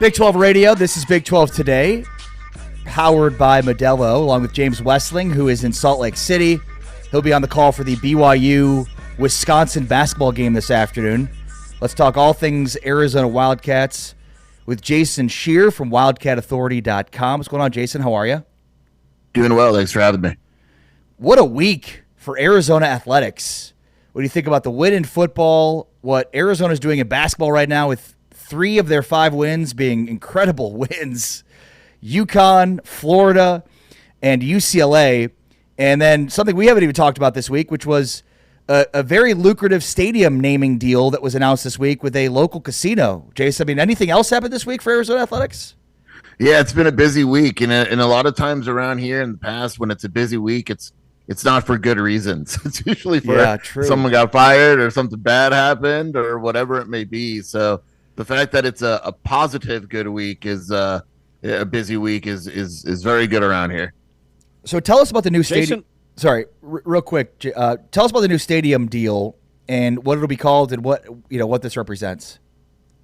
Big 12 Radio, this is Big 12 Today, powered by Modelo, along with James Westling, who is in Salt Lake City. He'll be on the call for the BYU-Wisconsin basketball game this afternoon. Let's talk all things Arizona Wildcats with Jason Scheer from WildcatAuthority.com. What's going on, Jason? How are you? Doing well. Thanks for having me. What a week for Arizona athletics. What do you think about the win in football, what Arizona's doing in basketball right now with 3 of their 5 wins being incredible wins? UConn, Florida, and UCLA. And then something we haven't even talked about this week, which was a very lucrative stadium naming deal that was announced this week with a local casino. Jason, I mean, anything else happened this week for Arizona athletics? Yeah, it's been a busy week. And a lot of times around here in the past, when it's a busy week, it's not for good reasons. It's usually for someone got fired or something bad happened or whatever it may be. So the fact that it's a positive good week is a busy week is very good around here. So tell us about the new stadium. Sorry, real quick. Tell us about the new stadium deal and what it'll be called and what this represents.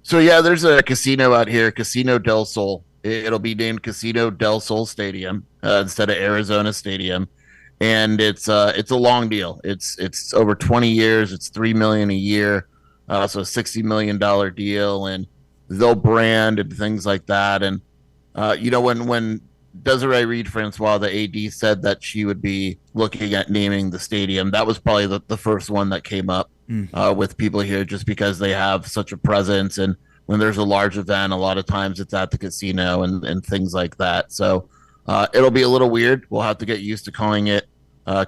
So yeah, there's a casino out here, Casino del Sol. It'll be named Casino del Sol Stadium instead of Arizona Stadium, and it's a long deal. It's over 20 years. It's $3 million a year, so a $60 million deal, and they'll brand and things like that. And when Desiree Reed-Francois, the AD, said that she would be looking at naming the stadium, that was probably the first one that came up with people here, just because they have such a presence. And when there's a large event, a lot of times it's at the casino and things like that. So it'll be a little weird. We'll have to get used to calling it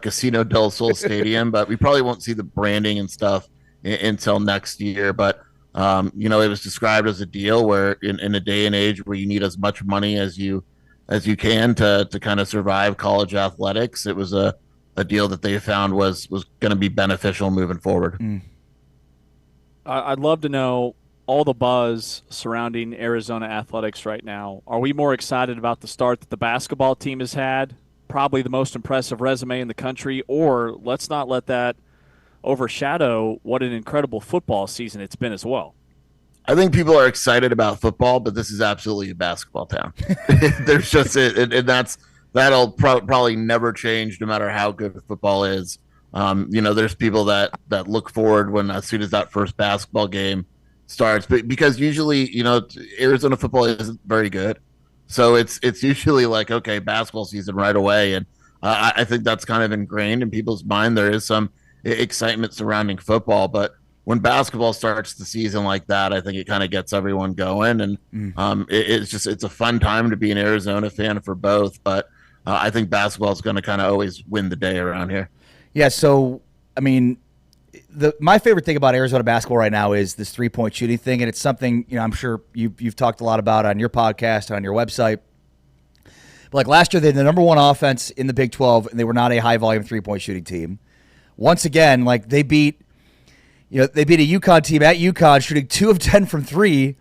Casino del Sol Stadium, but we probably won't see the branding and stuff until next year. But it was described as a deal where in a day and age where you need as much money as you can to kind of survive college athletics, it was a deal that they found was going to be beneficial moving forward. I'd love to know all the buzz surrounding Arizona athletics right now. Are we more excited about the start that the basketball team has had, probably the most impressive resume in the country, or let's not let that overshadow what an incredible football season it's been as well? I think people are excited about football, but this is absolutely a basketball town. There's just it, and that'll probably never change, no matter how good the football is. There's people that look forward as soon as that first basketball game starts, but because usually, Arizona football isn't very good, so it's usually like, okay, basketball season right away, and I think that's kind of ingrained in people's mind. There is some excitement surrounding football, but when basketball starts the season like that, I think it kind of gets everyone going, and it's a fun time to be an Arizona fan for both. But I think basketball is going to kind of always win the day around here. Yeah. So I mean, my favorite thing about Arizona basketball right now is this 3-point shooting thing, and it's something I'm sure you've talked a lot about on your podcast and on your website. But like last year, they had the number 1 offense in the Big 12, and they were not a high volume 3-point shooting team. Once again, like they beat a UConn team at UConn shooting 2 of 10 from 3,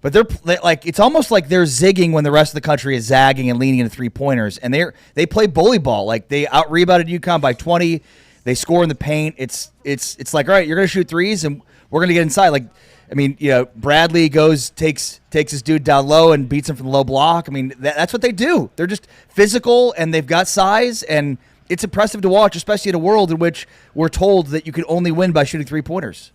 but they're like, it's almost like they're zigging when the rest of the country is zagging and leaning into 3-pointers, and they play bully ball. Like they out rebounded UConn by 20. They score in the paint. It's like, all right, you're going to shoot threes, and we're going to get inside. Like, I mean, Bradley takes his dude down low and beats him from the low block. I mean, that's what they do. They're just physical, and they've got size, and it's impressive to watch, especially in a world in which we're told that you can only win by shooting 3-pointers.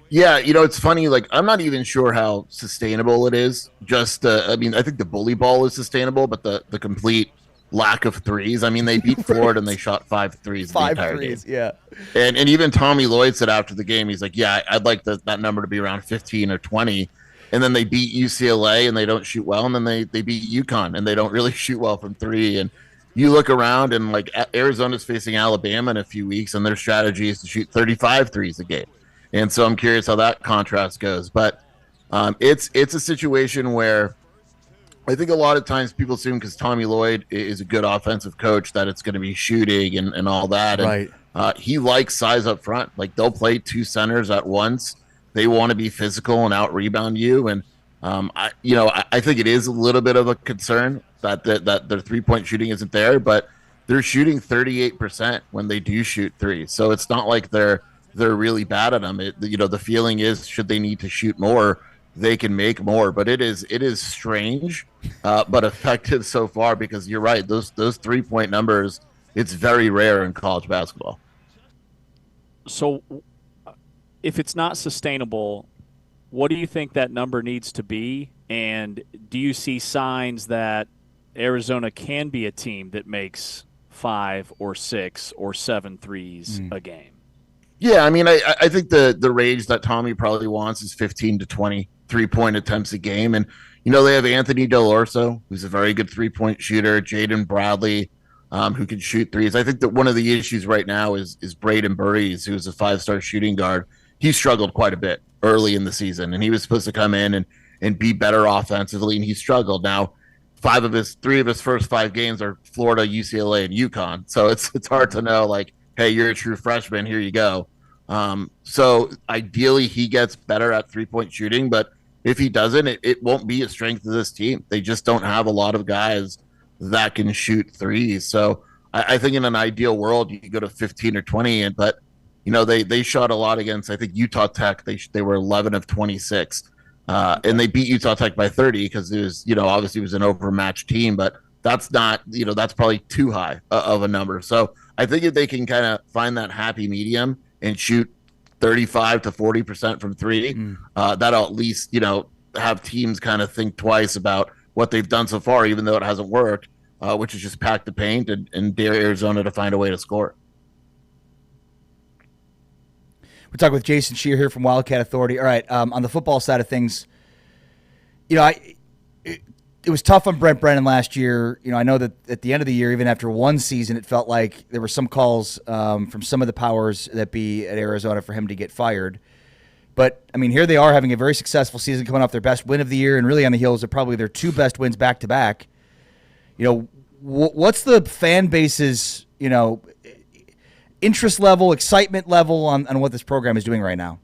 Yeah, it's funny. Like, I'm not even sure how sustainable it is. Just, I think the bully ball is sustainable, but the complete lack of threes. I mean, they beat Florida and they shot 5 threes the entire game. Yeah. And even Tommy Lloyd said after the game, he's like, yeah, I'd like that number to be around 15 or 20. And then they beat UCLA and they don't shoot well. And then they beat UConn and they don't really shoot well from 3. And you look around and like Arizona's facing Alabama in a few weeks, and their strategy is to shoot 35 threes a game. And so I'm curious how that contrast goes. But it's a situation where I think a lot of times people assume because Tommy Lloyd is a good offensive coach that it's going to be shooting and all that. And, right. He likes size up front. Like they'll play 2 centers at once. They want to be physical and out rebound you. And I think it is a little bit of a concern that their 3-point shooting isn't there, but they're shooting 38% when they do shoot 3. So it's not like they're really bad at them. The feeling is, should they need to shoot more, they can make more. But it is strange, but effective so far, because you're right. Those 3-point numbers, it's very rare in college basketball. So if it's not sustainable, what do you think that number needs to be? And do you see signs that Arizona can be a team that makes 5 or 6 or 7 threes a game? Yeah, I mean, I think the range that Tommy probably wants is 15 to 20 3-point attempts a game. And, they have Anthony Del Orso, who's a very good 3-point shooter, Jaden Bradley, who can shoot threes. I think that one of the issues right now is Braden Burries, who's a 5-star shooting guard. He struggled quite a bit early in the season, and he was supposed to come in and be better offensively, and he struggled. Now, 3 of his first 5 games are Florida, UCLA, and UConn. So it's hard to know, like, hey, you're a true freshman, here you go. So ideally he gets better at 3-point shooting, but if he doesn't, it won't be a strength of this team. They just don't have a lot of guys that can shoot threes. So I think in an ideal world, you could go to 15 or 20, but they shot a lot against, I think, Utah Tech. They were 11 of 26, and they beat Utah Tech by 30 because it was, obviously it was an overmatched team, but that's not, that's probably too high of a number. So I think if they can kind of find that happy medium and shoot 35 to 40% from 3, that'll at least, have teams kind of think twice about what they've done so far, even though it hasn't worked, which is just pack the paint and dare Arizona to find a way to score. We're talking with Jason Scheer here from Wildcat Authority. All right, on the football side of things, it was tough on Brent Brennan last year. I know that at the end of the year, even after one season, it felt like there were some calls from some of the powers that be at Arizona for him to get fired. But, I mean, here they are having a very successful season, coming off their best win of the year, and really on the heels of probably their 2 best wins back-to-back. What's the fan base's, interest level, excitement level on what this program is doing right now?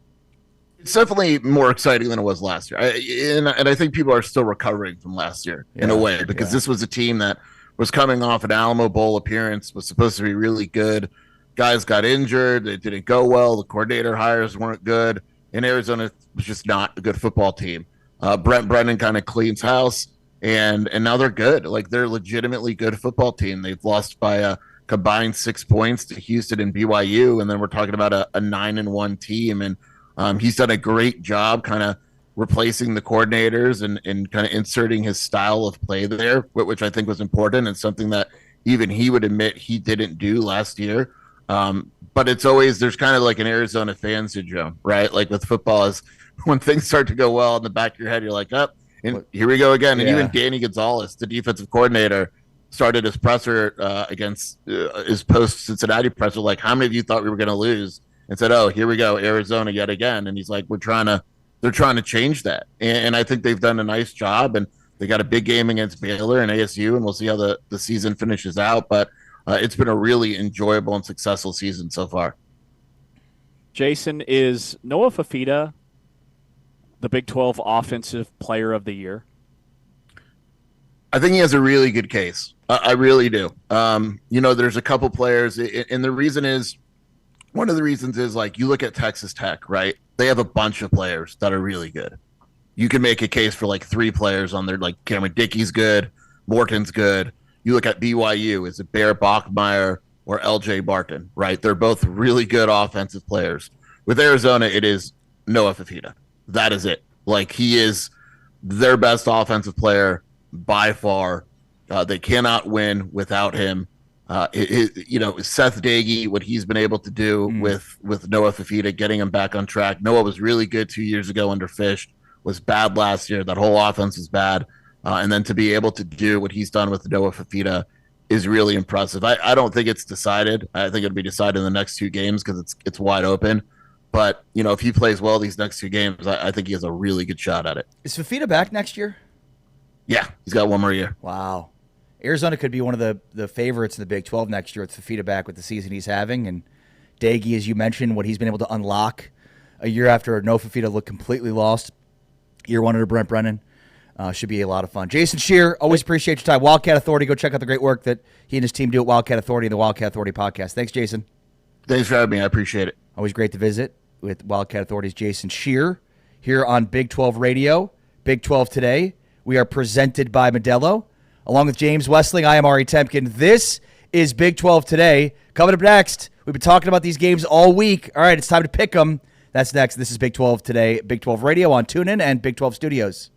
It's definitely more exciting than it was last year. And I think people are still recovering from last year in a way, because this was a team that was coming off an Alamo Bowl appearance, was supposed to be really good. Guys got injured. It didn't go well. The coordinator hires weren't good. And Arizona was just not a good football team. Brent Brennan kind of cleans house, and now they're good. Like, they're a legitimately good football team. They've lost by a combined 6 points to Houston and BYU, and then we're talking about a 9-1 team. And he's done a great job kind of replacing the coordinators and kind of inserting his style of play there, which I think was important and something that even he would admit he didn't do last year. But it's always, there's kind of like an Arizona fan syndrome, right? Like with football, is when things start to go well in the back of your head, you're like, up, and here we go again. And even Danny Gonzalez, the defensive coordinator, started his presser against his post-Cincinnati presser, like, how many of you thought we were going to lose? And said, oh, here we go, Arizona yet again. And he's like, they're trying to change that. And I think they've done a nice job. And they got a big game against Baylor and ASU, and we'll see how the season finishes out. But it's been a really enjoyable and successful season so far. Jason, is Noah Fafita the Big 12 Offensive Player of the Year? I think he has a really good case. I really do. There's a couple players, and the reason is, one of the reasons is, like, you look at Texas Tech, right? They have a bunch of players that are really good. You can make a case for like 3 players on there, like Cameron Dickey's good, Morton's good. You look at BYU, is it Bear Bachmeyer or LJ Barton, right? They're both really good offensive players. With Arizona, it is Noah Fafita. That is it. Like, he is their best offensive player by far. They cannot win without him. Seth Dagey, what he's been able to do with Noah Fafita, getting him back on track. Noah was really good 2 years ago under Fish, was bad last year. That whole offense was bad. And then to be able to do what he's done with Noah Fafita is really impressive. I don't think it's decided. I think it'll be decided in the next 2 games because it's wide open. But, if he plays well these next 2 games, I think he has a really good shot at it. Is Fafita back next year? Yeah, he's got 1 more year. Wow. Arizona could be one of the favorites in the Big 12 next year with Fafita back with the season he's having. And Dagey, as you mentioned, what he's been able to unlock a year after Noah Fafita looked completely lost. Year 1 under Brent Brennan. Should be a lot of fun. Jason Scheer, always appreciate your time. Wildcat Authority, go check out the great work that he and his team do at Wildcat Authority and the Wildcat Authority podcast. Thanks, Jason. Thanks for having me. I appreciate it. Always great to visit with Wildcat Authority's Jason Scheer. here on Big 12 Radio, Big 12 Today. We are presented by Modelo. Along with James Westling, I am Ari Temkin. This is Big 12 Today. Coming up next, we've been talking about these games all week. All right, it's time to pick them. That's next. This is Big 12 Today, Big 12 Radio on TuneIn and Big 12 Studios.